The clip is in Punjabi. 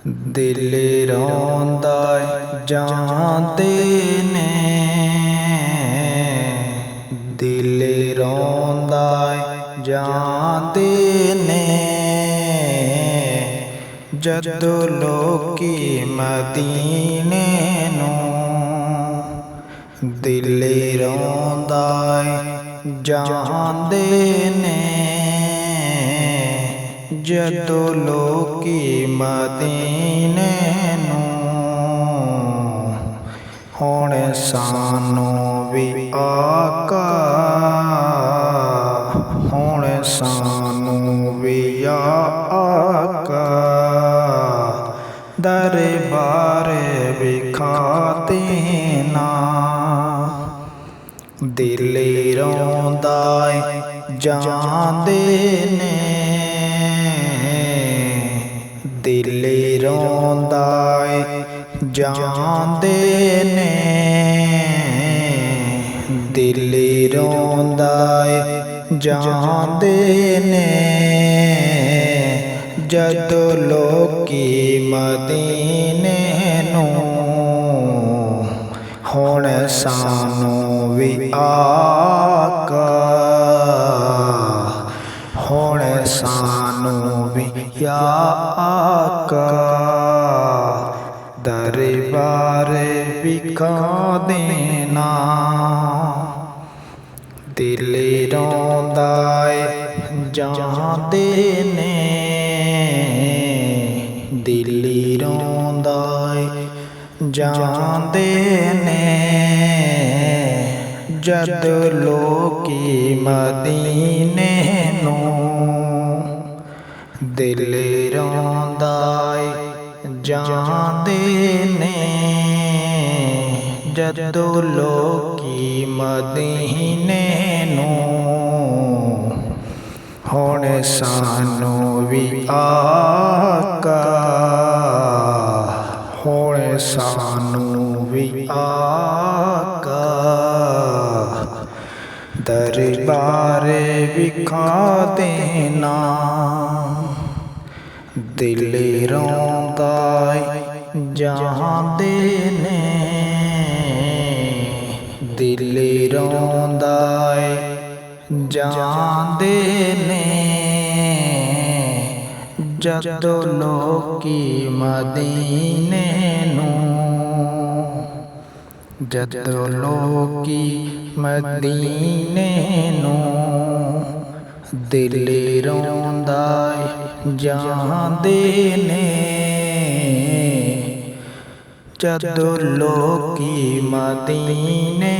ਦਿਲ ਰੋਂਦਾ ਜਾਂਦੇ ਨੇ, ਦਿਲ ਰੋਂਦਾ ਜਾਂਦੇ ਨੇ। ਜਦੋਂ ਲੋਕੀ ਮਦੀਨੇ ਨੂੰ ਦਿਲ ਰੋਂਦਾ ਜਾਂਦੇ ਨੇ। ਜਦੋਂ ਲੋਕੀ ਮਦੀਨੇ ਨੂੰ ਹੁਣ ਸਾਨੂੰ ਵੀ ਆਕਾ, ਹੁਣ ਸਾਨੂੰ ਵੀ ਆਕਾ ਦਰਬਾਰ ਵਿਖਾ ਦੇਣਾ। ਦਿਲ ਰੋਂਦਾ ਜਾਂਦੇ ਨੇ, ਦਿਲ ਰੋਂਦਾ ਜਾਂਦੇ ਨੇ। ਦਿਲ ਰੋਂਦਾ ਜਾਂਦੇ ਨੇ। ਜਦੋਂ ਲੋਕੀ ਮਦੀਨੇ ਨੂੰ ਹੁਣ ਸਾਨੂੰ ਵੀ ਆਕਾ, ਹੁਣ ਸਾਨੂੰ ਵੀ ਆਕਾ ਦਰਬਾਰ ਵਿਖਾ ਦੇਣਾ। ਦਿਲ ਰੋਂਦਾ ਜਾਂਦੇ ਨੇ, ਦਿਲ ਰੋਂਦਾ ਜਾਂਦੇ ਨੇ। ਜਦੋਂ ਲੋਕੀ ਮਦੀਨੇ ਨੂੰ ਦਿਲ ਰੋਂਦਾ ਜਾਂਦੇ ਨੇ। ਜਦੋਂ ਲੋਕੀ ਮਦੀਨੇ ਨੂੰ ਹੁਣ ਸਾਨੂੰ ਵੀ ਆਕਾ, ਹੁਣ ਸਾਨੂੰ ਵੀ ਆਕਾ ਦਰਬਾਰ ਵਿਖਾ ਦੇਣਾ। ਦਿਲ ਰੋਂਦਾ ਜਾਂਦੇ ਨੇ, ਦਿਲ ਰੋਂਦਾ ਜਾਂਦੇ ਨੇ। ਜਦੋਂ ਲੋਕੀ ਮਦੀਨੇ ਨੂੰ, ਜਦੋਂ ਲੋਕੀ ਮਦੀਨੇ ਨੂੰ ਦਿਲ ਰੋਂਦਾ ਜਾਂਦੇ ਨੇ। ਜਦੋਂ ਲੋਕੀ ਮਦੀਨੇ